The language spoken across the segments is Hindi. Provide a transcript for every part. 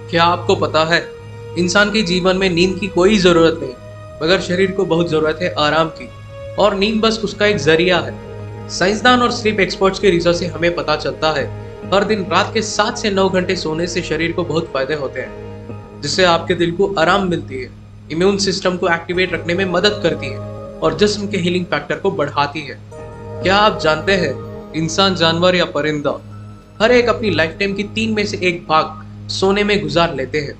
क्या आपको पता है इंसान के जीवन में नींद की कोई ज़रूरत नहीं, मगर शरीर को बहुत ज़रूरत है आराम की, और नींद बस उसका एक जरिया है। साइंसदान और स्लीप एक्सपर्ट्स के रिसर्च से हमें पता चलता है हर दिन रात के 7 से 9 घंटे सोने से शरीर को बहुत फायदे होते हैं, जिससे आपके दिल को आराम मिलती है, इम्यून सिस्टम को एक्टिवेट रखने में मदद करती है और जिस्म के हीलिंग फैक्टर को बढ़ाती है। क्या आप जानते हैं इंसान, जानवर या परिंदा हर एक अपनी लाइफ टाइम की 3 में से 1 भाग सोने में गुजार लेते हैं।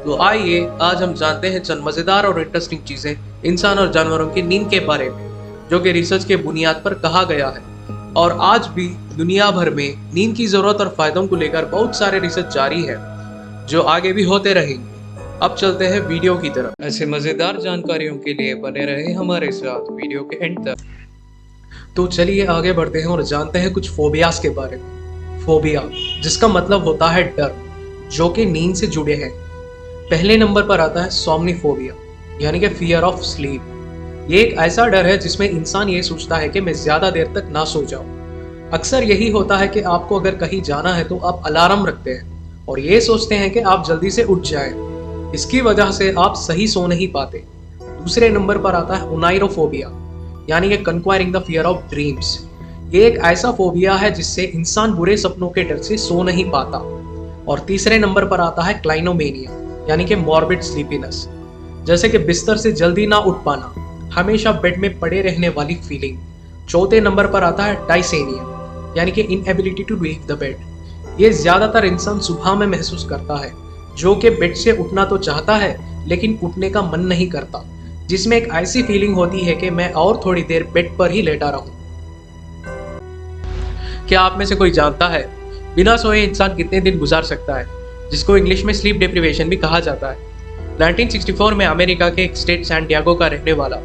तो आइए आज हम जानते हैं चंद मजेदार और इंटरेस्टिंग चीजें इंसान और जानवरों की नींद के बारे में, जो कि रिसर्च के बुनियाद पर कहा गया है। और आज भी दुनिया भर में नींद की जरूरत और फायदों को लेकर बहुत सारे रिसर्च जारी है, जो आगे भी होते रहेंगे। अब चलते हैं वीडियो की तरफ। ऐसे मजेदार जानकारियों के लिए बने रहे हमारे साथ वीडियो के एंड तक। तो चलिए आगे बढ़ते हैं और जानते हैं कुछ फोबियास के बारे में। फोबिया, जिसका मतलब होता है डर, जो कि नींद से जुड़े हैं। पहले नंबर पर आता है सोमनीफोबिया, यानी कि फियर ऑफ स्लीप। ये एक ऐसा डर है जिसमें इंसान ये सोचता है कि मैं ज्यादा देर तक ना सो जाऊं। अक्सर यही होता है कि आपको अगर कहीं जाना है तो आप अलार्म रखते हैं और ये सोचते हैं कि आप जल्दी से उठ जाएं। इसकी वजह से आप सही सो नहीं पाते। दूसरे नंबर पर आता है ओनाइरोफोबिया, यानी कि कंक्वायरिंग द फियर ऑफ ड्रीम्स। ये एक ऐसा फोबिया है जिससे इंसान बुरे सपनों के डर से सो नहीं पाता। और तीसरे नंबर पर आता है क्लाइनोमेनिया, यानी कि मॉर्बिड स्लीपीनेस, जैसे कि बिस्तर से जल्दी ना उठ पाना, हमेशा बेड में पड़े रहने वाली फीलिंग। चौथे नंबर पर आता है डाइसेनिया, यानी कि inability to leave the bed. ये ज्यादातर इंसान सुबह में महसूस करता है, जो कि बेड से उठना तो चाहता है लेकिन उठने का मन नहीं करता, जिसमें एक ऐसी फीलिंग होती है कि मैं और थोड़ी देर बेड पर ही लेटा रहूं। क्या आप में से कोई जानता है बिना सोए इंसान कितने दिन गुजार सकता है, जिसको इंग्लिश में स्लीप डिप्रिवेशन भी कहा जाता है। 1964 में अमेरिका के एक स्टेट सैन डिएगो का रहने वाला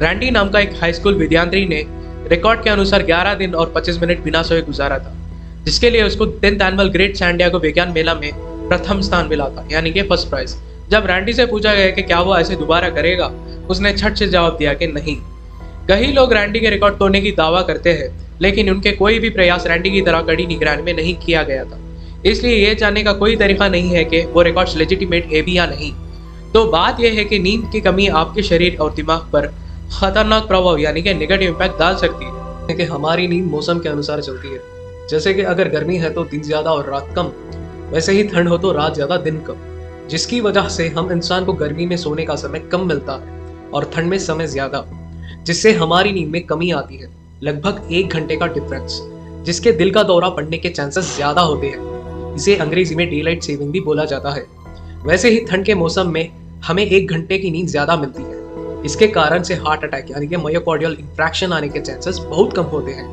रैंडी नाम का एक हाई स्कूल विद्यार्थी ने रिकॉर्ड के अनुसार 11 दिन और 25 मिनट बिना सोए गुजारा था, जिसके लिए उसको 10th annual great San Diego विज्ञान मेला में प्रथम स्थान मिला था, यानी कि फर्स्ट प्राइज। जब रैंडी से पूछा गया कि क्या वो ऐसे दोबारा करेगा, उसने छट से जवाब दिया कि नहीं। कई लोग रैंडी के रिकॉर्ड तोड़ने की दावा करते हैं, लेकिन उनके कोई भी प्रयास रैंडी की तरह कड़ी निगरानी में नहीं किया गया था, इसलिए ये जानने का कोई तरीका नहीं है कि वो रिकॉर्ड्स लेजिटिमेट है भी या नहीं। तो बात यह है कि नींद की कमी आपके शरीर और दिमाग पर खतरनाक प्रभाव, यानी कि नेगेटिव इम्पैक्ट डाल सकती है। कि हमारी नींद मौसम के अनुसार चलती है, जैसे कि अगर गर्मी है तो दिन ज्यादा और रात कम, वैसे ही ठंड हो तो रात ज्यादा दिन कम, जिसकी वजह से हम इंसान को गर्मी में सोने का समय कम मिलता है और ठंड में समय ज्यादा, जिससे हमारी नींद में कमी आती है। लगभग 1 घंटे का डिफरेंस, जिसके दिल का दौरा पड़ने के चांसेस ज्यादा होते हैं। इसे अंग्रेजी में डे लाइट सेविंग भी बोला जाता है। वैसे ही ठंड के मौसम में हमें 1 घंटे की नींद ज्यादा मिलती है। इसके कारण से हार्ट अटैक, यानी कि मायोकार्डियल इंफ्रैक्शन आने के चांसेस बहुत कम होते हैं।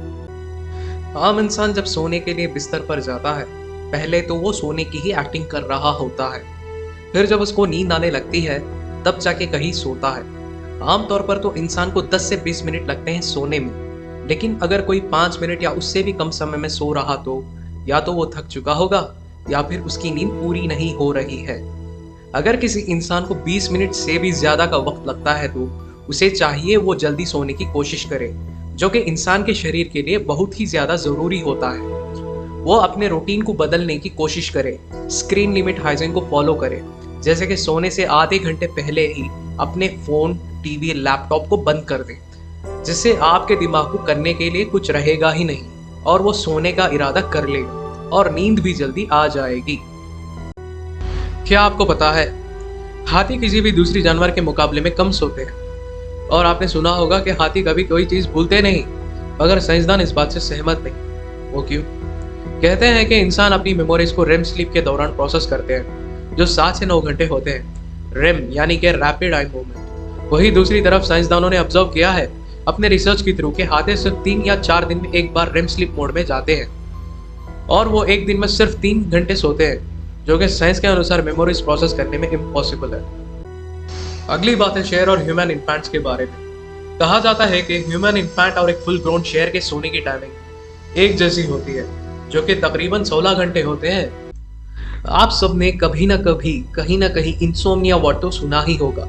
आम इंसान जब सोने के लिए बिस्तर पर जाता है, पहले तो वो सोने की ही एक्टिंग कर रहा होता है, फिर जब उसको नींद आने लगती है तब जाके कहीं सोता है। आमतौर पर तो इंसान को 10 से 20 मिनट लगते हैं सोने में, लेकिन अगर कोई 5 मिनट या उससे भी कम समय में सो रहा तो या तो वो थक चुका होगा या फिर उसकी नींद पूरी नहीं हो रही है। अगर किसी इंसान को 20 मिनट से भी ज्यादा का वक्त लगता है तो उसे चाहिए वो जल्दी सोने की कोशिश करे, जो कि इंसान के शरीर के लिए बहुत ही ज्यादा जरूरी होता है। वो अपने रूटीन को बदलने की कोशिश करे, स्क्रीन लिमिट हाइजीन को फॉलो करे, जैसे कि सोने से आधे घंटे पहले ही अपने फोन, टीवी, लैपटॉप को बंद कर दे, जिससे आपके दिमाग को करने के लिए कुछ रहेगा ही नहीं और वो सोने का इरादा कर लेगा और नींद भी जल्दी आ जाएगी। क्या आपको पता है हाथी किसी भी दूसरी जानवर के मुकाबले में कम सोते हैं? और आपने सुना होगा कि हाथी कभी कोई चीज भूलते नहीं, मगर साइंसदान इस बात से सहमत नहीं। वो क्यों? कहते हैं कि इंसान अपनी मेमोरीज को रेम स्लीप के दौरान प्रोसेस करते हैं, जो 7 से 9 घंटे होते हैं। रेम यानी कि रैपिड आई मूवमेंट। वही दूसरी तरफ साइंसदानों ने ऑब्जर्व किया है अपने रिसर्च के थ्रू कि हाथी सिर्फ 3 या 4 दिन में एक बार रेम स्लीप मोड में जाते हैं और वो एक दिन में सिर्फ 3 घंटे सोते हैं, जो कि साइंस के अनुसार मेमोरीज प्रोसेस करने में इम्पॉसिबल है। अगली बात है शेर और ह्यूमन इन्फेंट्स के बारे में। कहा जाता है कि ह्यूमन इन्फेंट और एक फुल ग्रोन शेर के सोने की टाइमिंग एक जैसी होती है, जो कि तकरीबन 16 घंटे होते हैं। आप सबने कभी ना कभी कहीं ना कहीं इंसोम्निया वर्ड तो सुना ही होगा,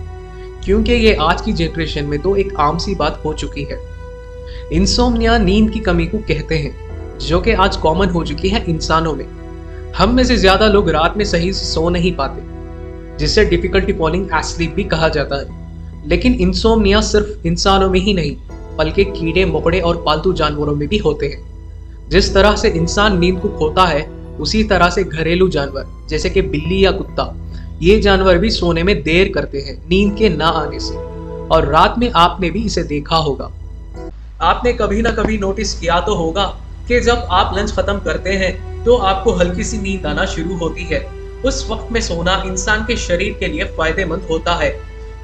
क्योंकि ये आज की जनरेशन में तो एक आम सी बात हो चुकी है। इंसोम्निया नींद की कमी को कहते हैं, जो कि आज कॉमन हो चुकी है इंसानों में। हम में से ज्यादा लोग रात में सही से सो नहीं पाते, जिससे डिफिकल्टी फॉलिंग एस्लीप भी कहा जाता है। लेकिन इंसोम्निया सिर्फ इंसानों में ही नहीं, बल्कि कीड़े मकोड़े और पालतू जानवरों में भी होते हैं। जिस तरह से इंसान नींद को खोता है, उसी तरह से घरेलू जानवर जैसे कि बिल्ली या कुत्ता, ये जानवर भी सोने में देर करते हैं नींद के ना आने से। और रात में आपने भी इसे देखा होगा। आपने कभी ना कभी नोटिस किया तो होगा कि जब आप लंच खत्म करते हैं तो आपको हल्की सी नींद आना शुरू होती है। उस वक्त में सोना इंसान के शरीर के लिए फायदेमंद होता है।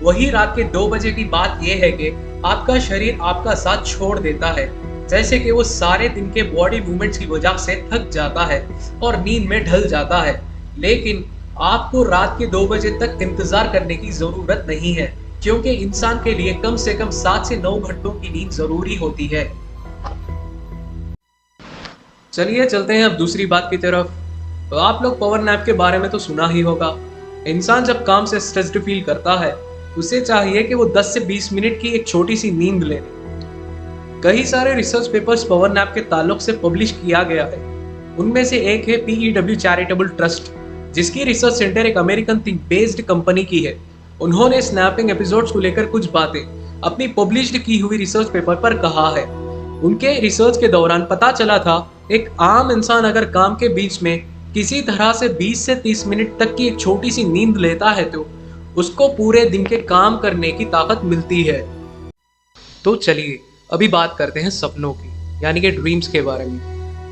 वही रात के 2 बजे की बात यह है कि आपका शरीर आपका साथ छोड़ देता है, जैसे कि वो सारे दिन के बॉडी मूवमेंट्स की वजह से थक जाता है और नींद में ढल जाता है। लेकिन आपको रात के 2 बजे तक इंतजार करने की जरूरत नहीं है, क्योंकि इंसान के लिए कम से कम 7 से 9 घंटों की नींद जरूरी होती है। चलिए चलते हैं अब दूसरी बात की तरफ। तो आप लोग पावर नैप के बारे में तो सुना ही होगा। इंसान जब काम से स्ट्रेस्ड फील करता है, उसे चाहिए कि वो 10 से 20 मिनट की एक छोटी सी नींद ले। कई सारे रिसर्च पेपर्स पावर नैप के ताल्लुक से पब्लिश किया गया है। उनमें से एक है PEW चैरिटेबल ट्रस्ट, जिसकी रिसर्च सेंटर एक अमेरिकन थिंक बेस्ड कंपनी की है। उन्होंने स्नैपिंग एपिसोड्स को लेकर कुछ बातें अपनी पब्लिश्ड की हुई रिसर्च पेपर पर कहा है। उनके रिसर्च के दौरान पता चला था, एक आम इंसान अगर काम के बीच में किसी तरह से 20 से 30 मिनट तक की एक छोटी सी नींद लेता है तो उसको पूरे दिन के काम करने की ताकत मिलती है। तो चलिए अभी बात करते हैं सपनों की, यानी कि ड्रीम्स के बारे में।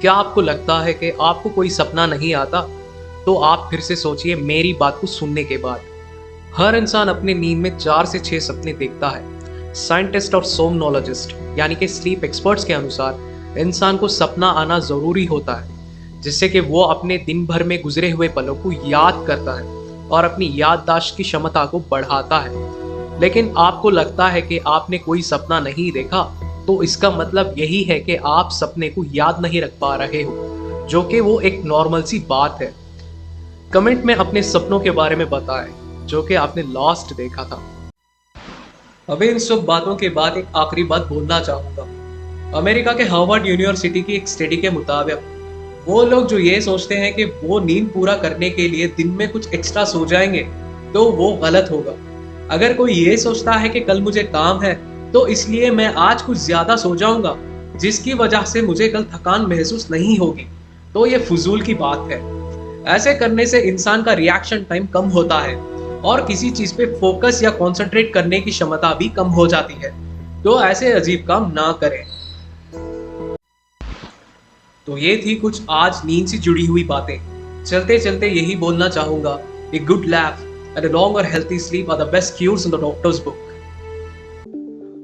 क्या आपको लगता है कि आपको कोई सपना नहीं आता? तो आप फिर से सोचिए मेरी बात को सुनने के बाद। हर इंसान अपने नींद में 4 से 6 सपने देखता है। साइंटिस्ट और सोमनोलॉजिस्ट यानी कि स्लीप एक्सपर्ट्स के अनुसार इंसान को सपना आना जरूरी होता है, जिससे कि वो अपने दिन भर में गुजरे हुए पलों को याद करता है और अपनी याददाश्त की क्षमता को बढ़ाता है। लेकिन आपको लगता है कि आपने कोई सपना नहीं देखा, तो इसका मतलब यही है कि आप सपने को याद नहीं रख पा रहे हो, जो कि वो एक नॉर्मल सी बात है। कमेंट में अपने सपनों के बारे में बताएं जो कि आपने लास्ट देखा था। अब इन सब बातों के बाद एक आखिरी बात बोलना चाहूंगा। अमेरिका के हार्वर्ड यूनिवर्सिटी की एक स्टडी के मुताबिक वो लोग जो ये सोचते हैं कि वो नींद पूरा करने के लिए दिन में कुछ एक्स्ट्रा सो जाएंगे, तो वो गलत होगा। अगर कोई ये सोचता है कि कल मुझे काम है तो इसलिए मैं आज कुछ ज्यादा सो जाऊंगा, जिसकी वजह से मुझे कल थकान महसूस नहीं होगी, तो ये फजूल की बात है। ऐसे करने से इंसान का रिएक्शन टाइम कम होता है और किसी चीज पे फोकस या कंसंट्रेट करने की क्षमता भी कम हो जाती है। तो ऐसे अजीब काम ना करें। तो ये थी कुछ आज नींद से जुड़ी हुई बातें। चलते चलते यही बोलना चाहूंगा, a good lap and a long or healthy sleep are the best cures in the doctor's book।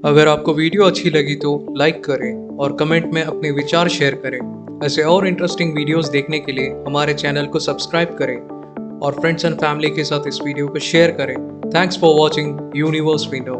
अगर आपको वीडियो अच्छी लगी तो लाइक करें और कमेंट में अपने विचार शेयर करें। ऐसे और इंटरेस्टिंग वीडियोस देखने के लिए हमारे चैनल को सब्सक्राइब करें और फ्रेंड्स एंड फैमिली के साथ इस वीडियो को शेयर करें। Thanks for watching universe we no.